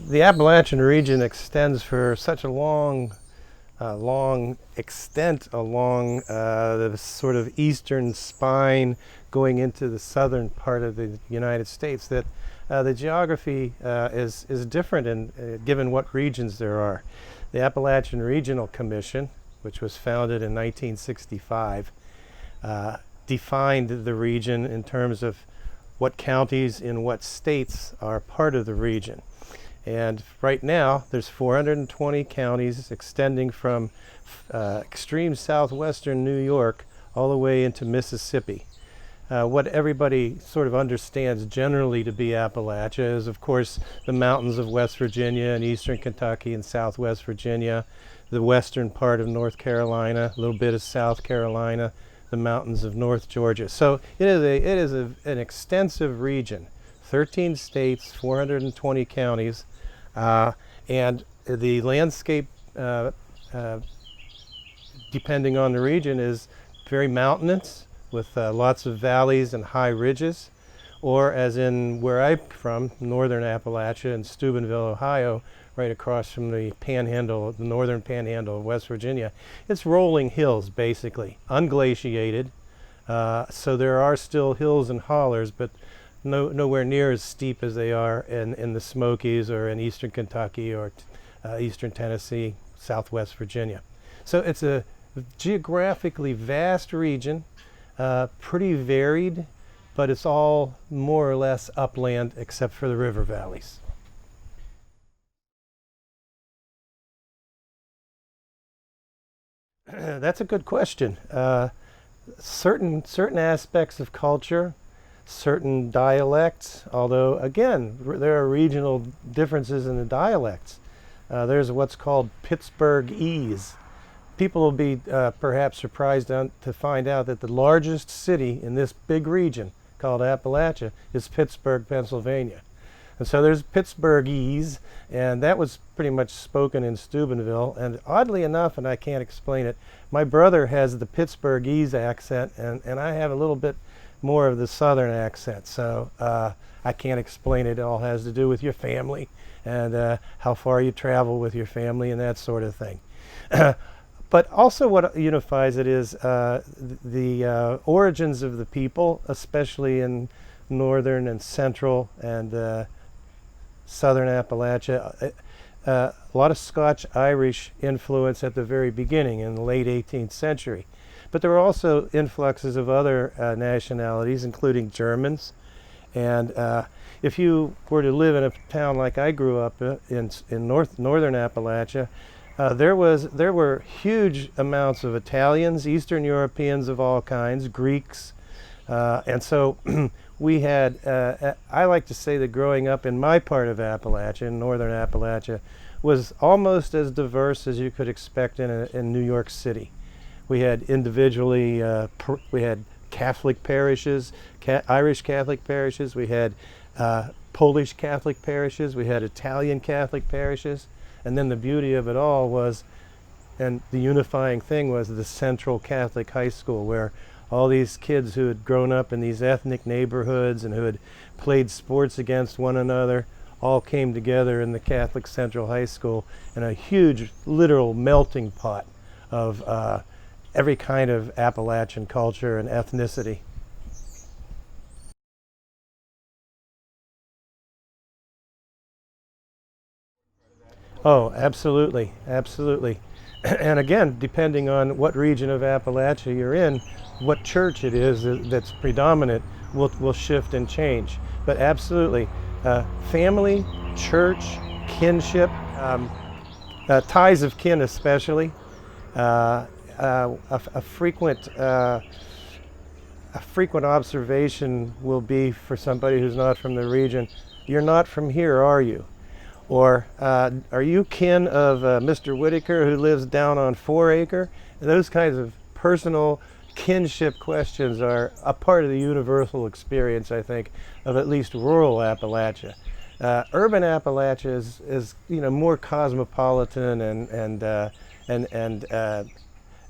The Appalachian region extends for such a long extent along the sort of eastern spine going into the southern part of the United States that the geography is different given what regions there are. The Appalachian Regional Commission, which was founded in 1965, defined the region in terms of what counties in what states are part of the region. And right now, there's 420 counties extending from extreme southwestern New York all the way into Mississippi. What everybody sort of understands generally to be Appalachia is, of course, the mountains of West Virginia and eastern Kentucky and southwest Virginia, the western part of North Carolina, a little bit of South Carolina, the mountains of North Georgia. So it is an extensive region, 13 states, 420 counties. And the landscape, depending on the region, is very mountainous with lots of valleys and high ridges, or as in where I'm from, northern Appalachia in Steubenville, Ohio, right across from the panhandle, the northern panhandle of West Virginia. It's rolling hills, basically, unglaciated. So there are still hills and hollers, but nowhere near as steep as they are in the Smokies or in eastern Kentucky or eastern Tennessee, southwest Virginia. So it's a geographically vast region, pretty varied, but it's all more or less upland except for the river valleys. That's a good question. Certain aspects of culture, certain dialects, although again there are regional differences in the dialects. There's what's called Pittsburghese. People will be perhaps surprised to find out that the largest city in this big region called Appalachia is Pittsburgh, Pennsylvania. And so there's Pittsburghese, and that was pretty much spoken in Steubenville. And oddly enough, and I can't explain it, my brother has the Pittsburghese accent, and I have a little bit more of the southern accent. So I can't explain it. It all has to do with your family and how far you travel with your family and that sort of thing. But also what unifies it is the origins of the people, especially in northern and central and southern Appalachia. A lot of Scotch-Irish influence at the very beginning in the late 18th century. But there were also influxes of other nationalities, including Germans. And if you were to live in a town like I grew up in northern Appalachia, there were huge amounts of Italians, Eastern Europeans of all kinds, Greeks, and so we had, I like to say that growing up in my part of Appalachia, in northern Appalachia, was almost as diverse as you could expect in New York City. We had individually, we had Catholic parishes, Irish Catholic parishes, we had Polish Catholic parishes, we had Italian Catholic parishes, and then the beauty of it all was, and the unifying thing was the Central Catholic High School, where all these kids who had grown up in these ethnic neighborhoods and who had played sports against one another all came together in the Catholic Central High School in a huge literal melting pot of every kind of Appalachian culture and ethnicity. Oh, absolutely, absolutely. And again, depending on what region of Appalachia you're in, what church it is that's predominant will shift and change. But absolutely, family, church, kinship, ties of kin especially, a frequent observation will be for somebody who's not from the region, you're not from here, are you? Or are you kin of Mr. Whitaker who lives down on 4 Acre? And those kinds of personal kinship questions are a part of the universal experience, I think, of at least rural Appalachia. Urban Appalachia is more cosmopolitan and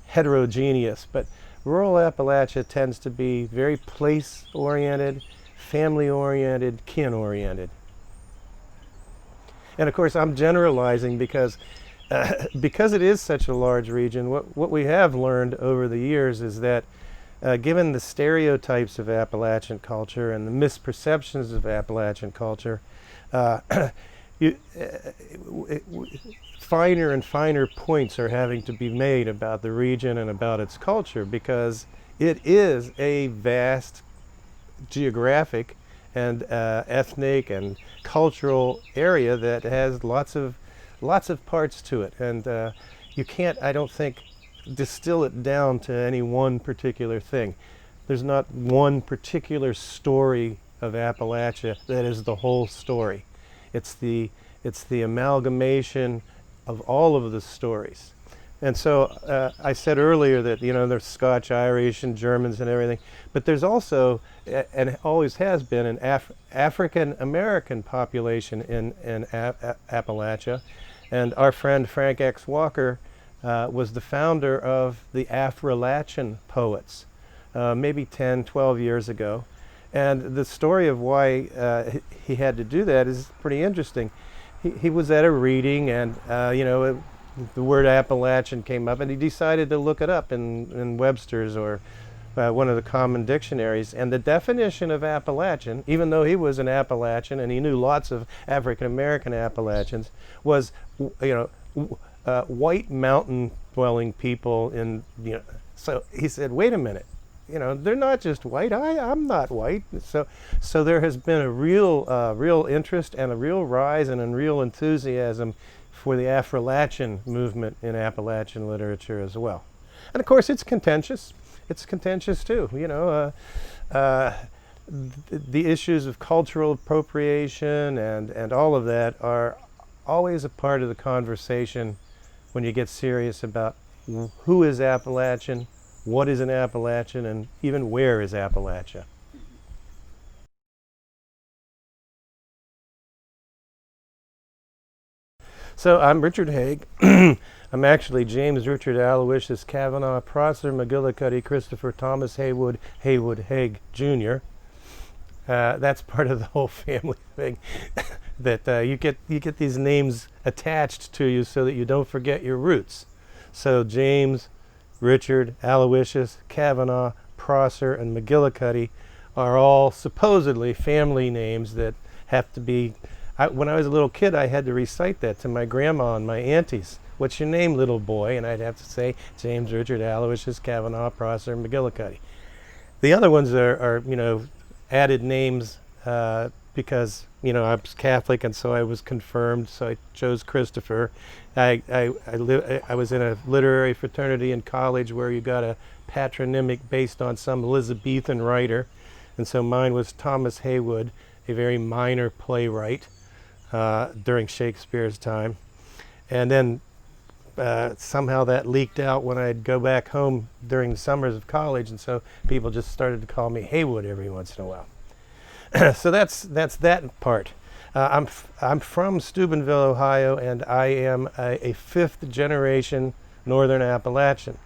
heterogeneous, but rural Appalachia tends to be very place-oriented, family-oriented, kin-oriented. And of course, I'm generalizing because it is such a large region. What we have learned over the years is that given the stereotypes of Appalachian culture and the misperceptions of Appalachian culture, uh, you, finer and finer points are having to be made about the region and about its culture, because it is a vast geographic and ethnic and cultural area that has lots of parts to it, and you can't, I don't think, distill it down to any one particular thing. There's not one particular story of Appalachia that is the whole story. It's the amalgamation of all of the stories. And so I said earlier that, you know, there's Scotch, Irish, and Germans and everything, but there's also, and always has been, an African American population in Appalachia. And our friend Frank X. Walker was the founder of the Appalachian poets, maybe 10, 12 years ago. And the story of why he had to do that is pretty interesting. He was at a reading, and you know, the word Appalachian came up, and he decided to look it up in Webster's or one of the common dictionaries. And the definition of Appalachian, even though he was an Appalachian and he knew lots of African American Appalachians, was, you know, white mountain dwelling people in, you know. So he said, wait a minute, you know, they're not just white. I'm not white. So there has been a real interest and a real rise and a real enthusiasm for the Appalachian movement in Appalachian literature as well. And of course, it's contentious. It's contentious too. You know, the issues of cultural appropriation and all of that are always a part of the conversation when you get serious about who is Appalachian, what is an Appalachian, and even where is Appalachia. So I'm Richard Hague. I'm actually James Richard Aloysius Kavanaugh Prosser McGillicuddy Christopher Thomas Haywood Hague Jr. That's part of the whole family thing. That you get these names attached to you so that you don't forget your roots. So James, Richard, Aloysius, Kavanaugh, Prosser, and McGillicuddy are all supposedly family names that have to be. When I was a little kid, I had to recite that to my grandma and my aunties. What's your name, little boy? And I'd have to say James, Richard, Aloysius, Kavanaugh, Prosser, and McGillicuddy. The other ones are you know, added names because, you know, I was Catholic, and so I was confirmed, so I chose Christopher. I was in a literary fraternity in college where you got a patronymic based on some Elizabethan writer, and so mine was Thomas Haywood, a very minor playwright during Shakespeare's time. And then somehow that leaked out when I'd go back home during the summers of college, and so people just started to call me Haywood every once in a while. So that's that part. I'm from Steubenville, Ohio, and I am a fifth generation Northern Appalachian.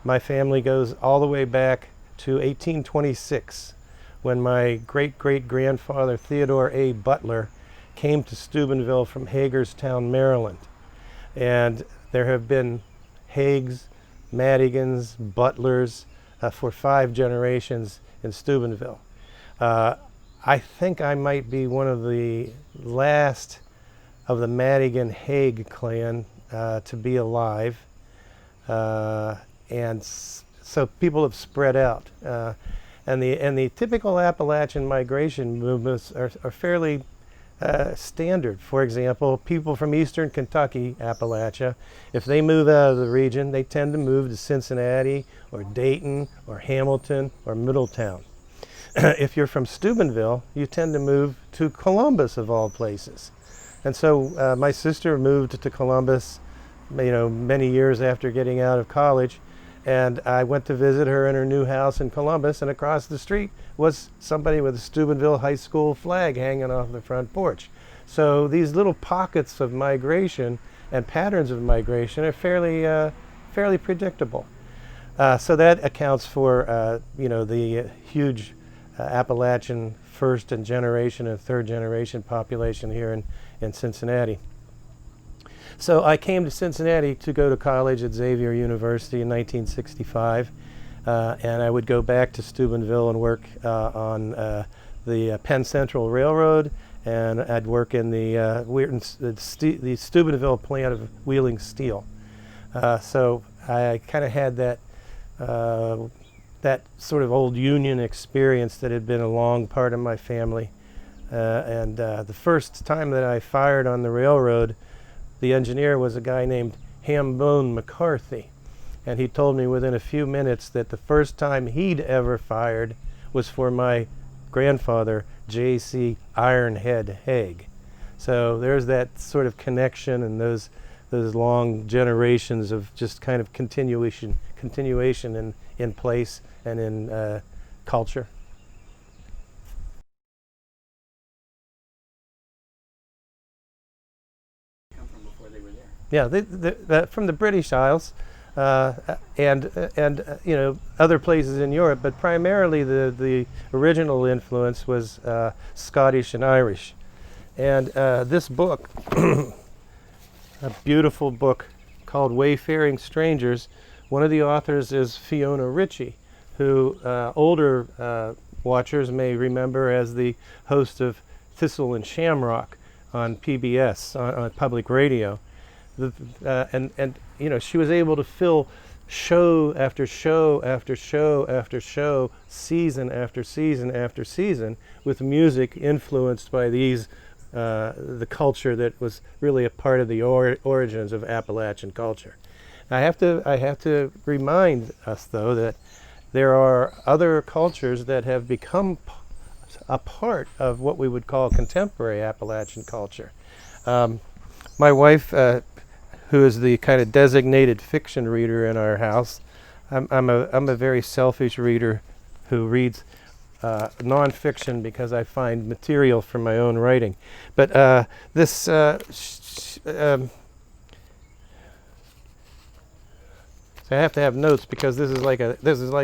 My family goes all the way back to 1826, when my great-great-grandfather Theodore A. Butler came to Steubenville from Hagerstown, Maryland. And there have been Hagues, Madigans, Butlers for 5 generations in Steubenville. I think I might be one of the last of the Madigan Hague clan to be alive. So people have spread out. And the typical Appalachian migration movements are fairly standard. For example, people from eastern Kentucky, Appalachia, if they move out of the region, they tend to move to Cincinnati or Dayton or Hamilton or Middletown. If you're from Steubenville, you tend to move to Columbus, of all places. And so my sister moved to Columbus, you know, many years after getting out of college. And I went to visit her in her new house in Columbus, and across the street was somebody with a Steubenville High School flag hanging off the front porch. So these little pockets of migration and patterns of migration are fairly predictable. So that accounts for you know, the huge Appalachian first and generation and third generation population here in Cincinnati. So I came to Cincinnati to go to college at Xavier University in 1965, and I would go back to Steubenville and work on the Penn Central Railroad, and I'd work in the Steubenville plant of Wheeling Steel. So I kind of had that sort of old Union experience that had been a long part of my family. And the first time that I fired on the railroad, the engineer was a guy named Hambone McCarthy. And he told me within a few minutes that the first time he'd ever fired was for my grandfather, J.C. Ironhead Hague. So there's that sort of connection and those long generations of just kind of continuation in place and in culture. Come from before they were there. Yeah, from the British Isles, and you know, other places in Europe, but primarily the original influence was Scottish and Irish. And this book, a beautiful book called Wayfaring Strangers, one of the authors is Fiona Ritchie, who older watchers may remember as the host of Thistle and Shamrock on PBS, on public radio. And you know, she was able to fill show after show after show after show, season after season after season, with music influenced by the culture that was really a part of the origins of Appalachian culture. I have to remind us, though, that there are other cultures that have become a part of what we would call contemporary Appalachian culture. My wife, who is the kind of designated fiction reader in our house, I'm a very selfish reader who reads nonfiction because I find material for my own writing. But so I have to have notes because this is like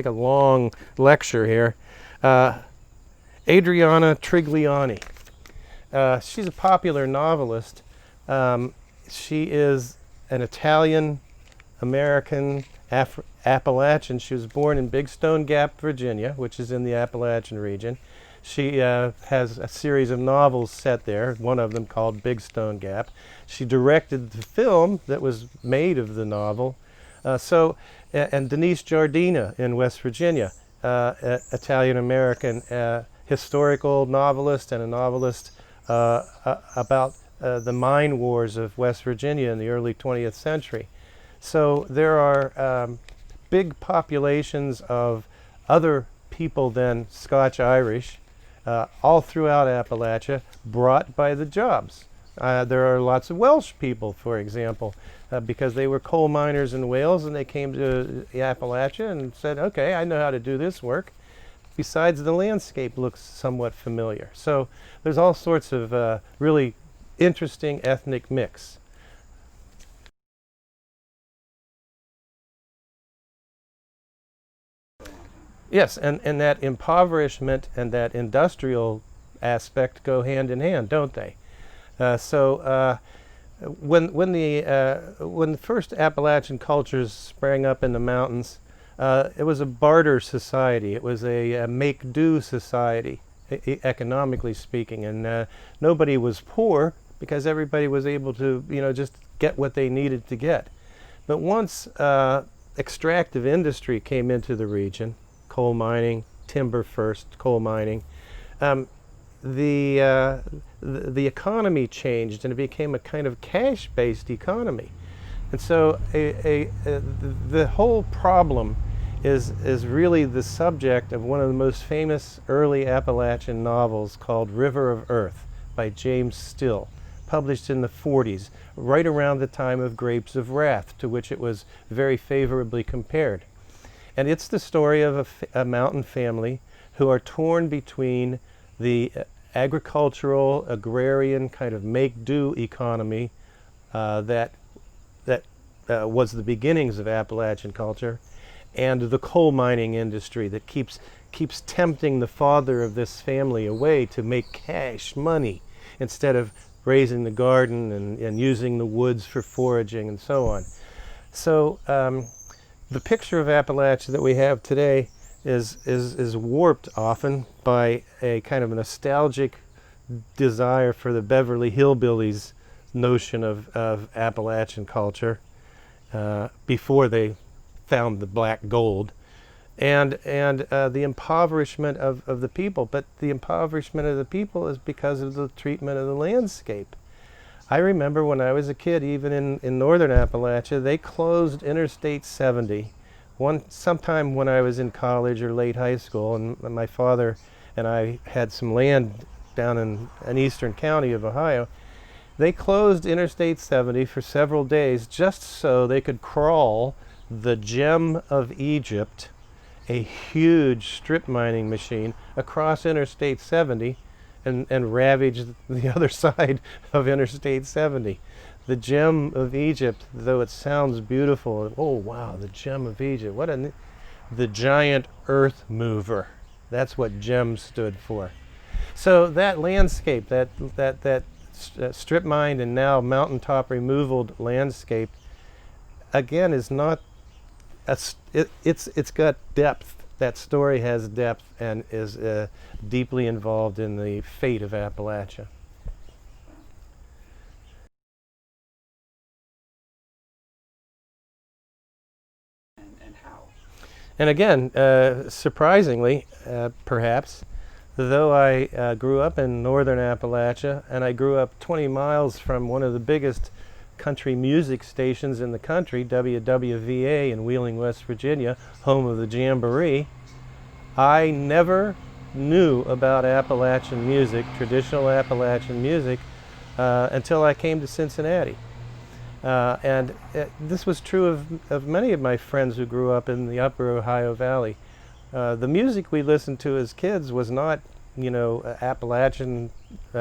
a long lecture here. Adriana Trigliani. She's a popular novelist. She is an Italian American Appalachian. She was born in Big Stone Gap, Virginia, which is in the Appalachian region. She has a series of novels set there, one of them called Big Stone Gap. She directed the film that was made of the novel. And Denise Jardina in West Virginia, Italian-American historical novelist and a novelist about the mine wars of West Virginia in the early 20th century. So there are big populations of other people than Scotch-Irish all throughout Appalachia, brought by the jobs. There are lots of Welsh people, for example, because they were coal miners in Wales, and they came to Appalachia and said, okay, I know how to do this work. Besides, the landscape looks somewhat familiar. So there's all sorts of really interesting ethnic mix. Yes, and that impoverishment and that industrial aspect go hand in hand, don't they? When the first Appalachian cultures sprang up in the mountains, it was a barter society. It was a make-do society, economically speaking, and nobody was poor because everybody was able to, you know, just get what they needed to get. But once extractive industry came into the region, coal mining, timber first, coal mining, the economy changed and it became a kind of cash-based economy. And so the whole problem is really the subject of one of the most famous early Appalachian novels called River of Earth by James Still, published in the 40s, right around the time of Grapes of Wrath, to which it was very favorably compared. And it's the story of a mountain family who are torn between the agricultural, agrarian kind of make-do economy that was the beginnings of Appalachian culture, and the coal mining industry that keeps tempting the father of this family away to make cash money instead of raising the garden and using the woods for foraging and so on. So the picture of Appalachia that we have today is warped often by a kind of nostalgic desire for the Beverly Hillbillies notion of Appalachian culture before they found the black gold, and the impoverishment of the people. But the impoverishment of the people is because of the treatment of the landscape. I remember when I was a kid, even in northern Appalachia, they closed Interstate 70 sometime when I was in college or late high school, and my father and I had some land down in an eastern county of Ohio. They closed Interstate 70 for several days just so they could crawl the Gem of Egypt, a huge strip mining machine, across Interstate 70 and ravage the other side of Interstate 70. The Gem of Egypt, though it sounds beautiful, oh wow, the Gem of Egypt, the giant earth mover. That's what GEM stood for. So that landscape, that strip mined and now mountaintop removal landscape, again, is not, it's got depth. That story has depth and is deeply involved in the fate of Appalachia. And how? And again, surprisingly, perhaps, though I grew up in northern Appalachia and I grew up 20 miles from one of the biggest country music stations in the country, WWVA in Wheeling, West Virginia, home of the Jamboree, I never knew about Appalachian music, traditional Appalachian music, until I came to Cincinnati. And this was true of many of my friends who grew up in the upper Ohio Valley. The music we listened to as kids was not, Appalachian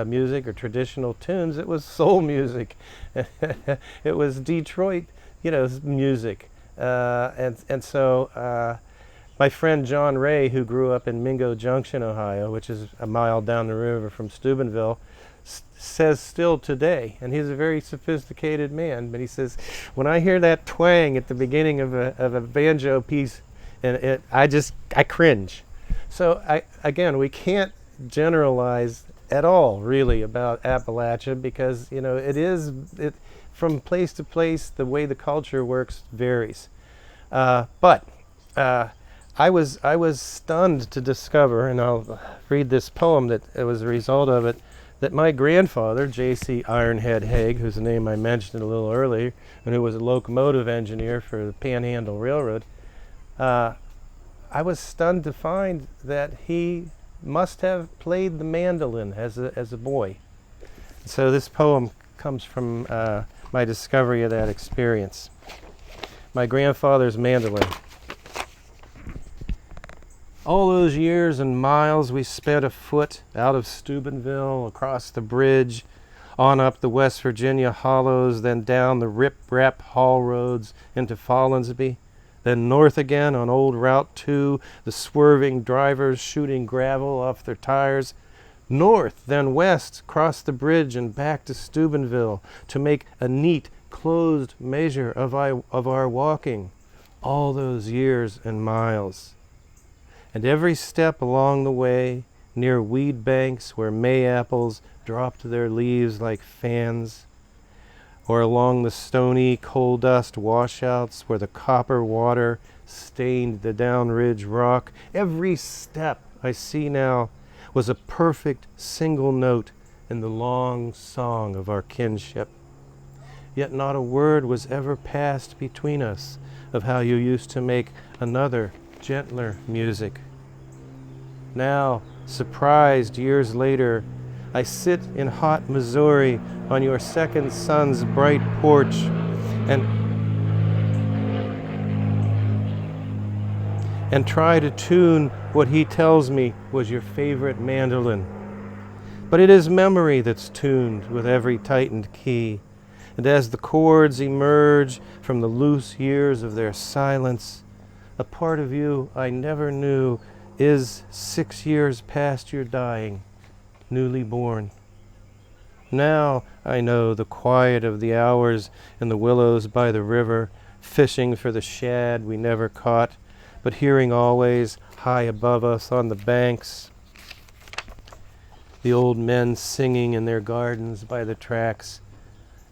music or traditional tunes. It was soul music. It was Detroit, music. And so my friend John Ray, who grew up in Mingo Junction, Ohio, which is a mile down the river from Steubenville, says still today, and he's a very sophisticated man, but he says, when I hear that twang at the beginning of a banjo piece, and I cringe. So again, we can't generalize at all really about Appalachia because it from place to place the way the culture works varies. But I was stunned to discover, and I'll read this poem that it was a result of it, that my grandfather, J.C. Ironhead Hague, whose name I mentioned a little earlier, and who was a locomotive engineer for the Panhandle Railroad, I was stunned to find that he must have played the mandolin as a boy. So this poem comes from my discovery of that experience. My grandfather's mandolin. All those years and miles we spent afoot out of Steubenville, across the bridge, on up the West Virginia hollows, then down the rip-rap haul roads into Follinsby, then north again on old Route 2, the swerving drivers shooting gravel off their tires, north, then west, across the bridge and back to Steubenville to make a neat, closed measure of our walking, all those years and miles. And every step along the way, near weed banks where May apples dropped their leaves like fans, or along the stony coal dust washouts where the copper water stained the downridge rock, every step I see now was a perfect single note in the long song of our kinship. Yet not a word was ever passed between us of how you used to make another gentler music. Now, surprised years later, I sit in hot Missouri on your second son's bright porch and try to tune what he tells me was your favorite mandolin. But it is memory that's tuned with every tightened key, and as the chords emerge from the loose years of their silence, a part of you I never knew is 6 years past your dying, newly born. Now I know the quiet of the hours in the willows by the river, fishing for the shad we never caught, but hearing always, high above us on the banks, the old men singing in their gardens by the tracks.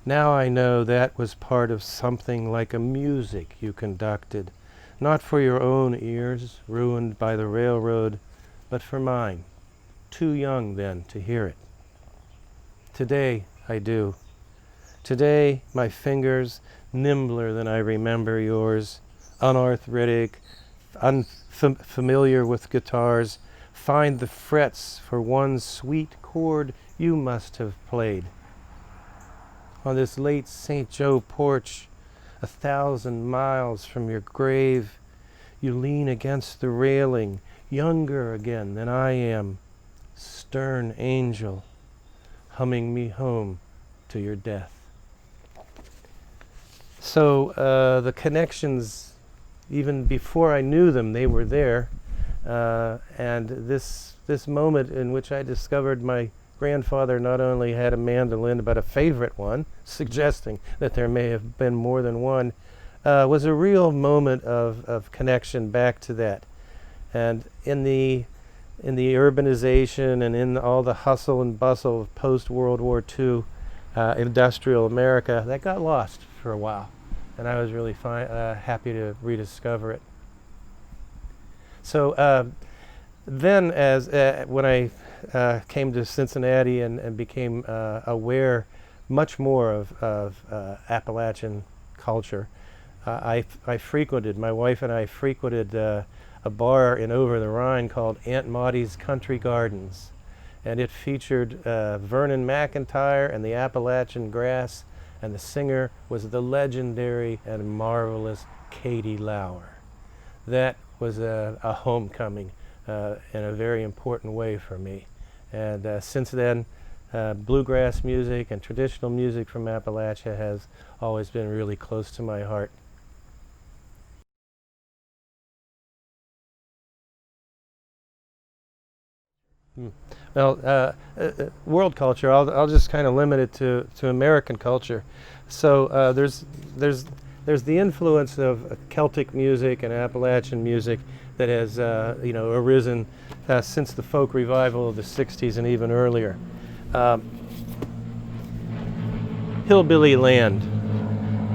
Now I know that was part of something like a music you conducted, not for your own ears, ruined by the railroad, but for mine, too young then to hear it. Today I do. Today my fingers, nimbler than I remember yours, unarthritic, unfamiliar with guitars, find the frets for one sweet chord you must have played. On this late St. Joe porch, 1,000 miles from your grave, you lean against the railing, younger again than I am, stern angel, humming me home to your death. So the connections, even before I knew them, they were there. And this moment in which I discovered my grandfather not only had a mandolin, but a favorite one, suggesting that there may have been more than one, was a real moment of connection back to that. And in the urbanization and in all the hustle and bustle of post-World War II industrial America, that got lost for a while. And I was really happy to rediscover it. So then when I came to Cincinnati and became aware much more of Appalachian culture, my wife and I frequented a bar in Over the Rhine called Aunt Maudie's Country Gardens. And it featured Vernon McIntyre and the Appalachian Grass, and the singer was the legendary and marvelous Katie Lauer. That was a homecoming in a very important way for me. And since then, bluegrass music and traditional music from Appalachia has always been really close to my heart. Well, world culture, I'll just kind of limit it to American culture. So there's the influence of Celtic music and Appalachian music that has arisen since the folk revival of the 60s and even earlier. Hillbilly Land,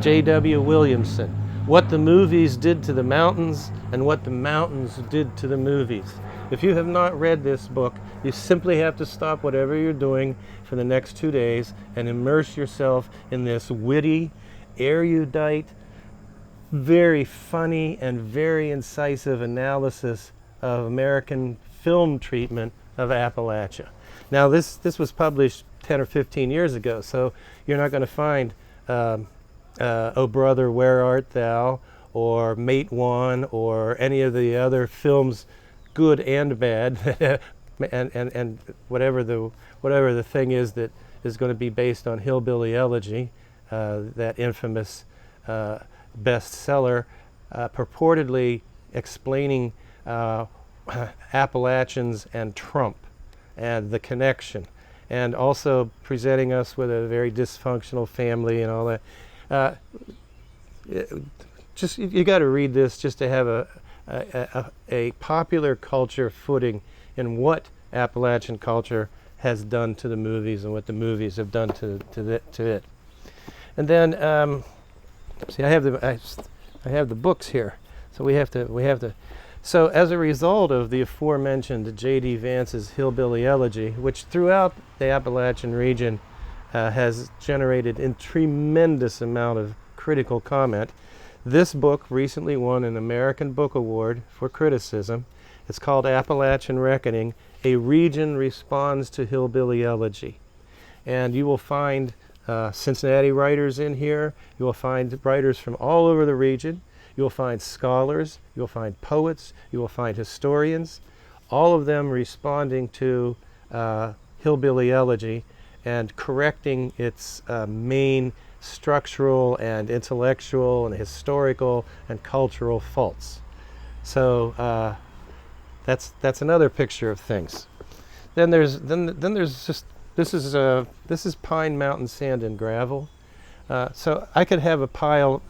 J.W. Williamson, What the Movies Did to the Mountains and What the Mountains Did to the Movies. If you have not read this book, you simply have to stop whatever you're doing for the next 2 days and immerse yourself in this witty, erudite, very funny, and very incisive analysis of American film treatment of Appalachia. Now, this was published 10 or 15 years ago, so you're not going to find Oh Brother, Where Art Thou, or Mate One, or any of the other films, good and bad, and whatever the thing is that is going to be based on Hillbilly Elegy, that infamous bestseller, purportedly explaining Appalachians and Trump and the connection, and also presenting us with a very dysfunctional family and all that. Just you got to read this just to have a popular culture footing in what Appalachian culture has done to the movies and what the movies have done to it. And then see, I have the books here, so we have to. So as a result of the aforementioned J.D. Vance's Hillbilly Elegy, which throughout the Appalachian region has generated a tremendous amount of critical comment, this book recently won an American Book Award for criticism. It's called Appalachian Reckoning: A Region Responds to Hillbilly Elegy. And you will find Cincinnati writers in here. You will find writers from all over the region. You will find scholars. You will find poets. You will find historians, all of them responding to Hillbilly Elegy and correcting its main structural and intellectual and historical and cultural faults. So that's another picture of things. Then there's just this is pine mountain sand and gravel. So I could have a pile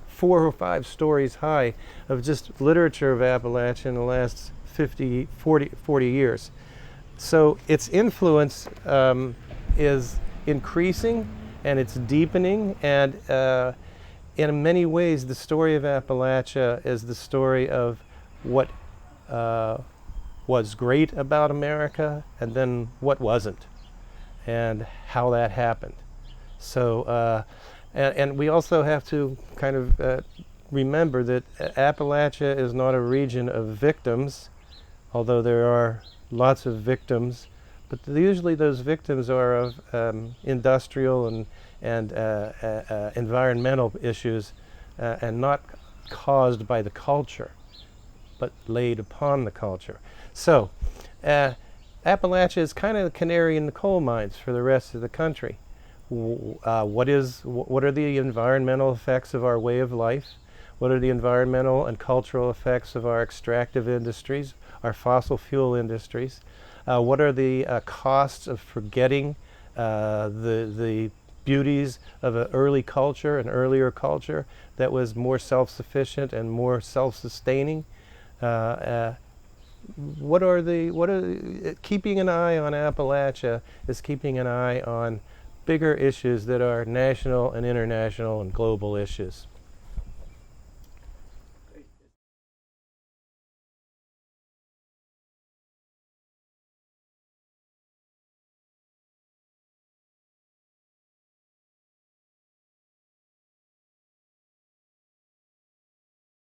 4 or 5 stories high of just literature of Appalachia in the last 40 years. So its influence is increasing and it's deepening, and in many ways the story of Appalachia is the story of what was great about America and then what wasn't, and how that happened. So, and we also have to kind of remember that Appalachia is not a region of victims, although there are lots of victims, but usually those victims are of industrial and environmental issues, and not caused by the culture, but laid upon the culture. So, Appalachia is kind of the canary in the coal mines for the rest of the country. What are the environmental effects of our way of life? What are the environmental and cultural effects of our extractive industries, our fossil fuel industries? What are the costs of forgetting the beauties of an early culture, an earlier culture that was more self-sufficient and more self-sustaining? Keeping an eye on Appalachia is keeping an eye on bigger issues that are national and international and global issues.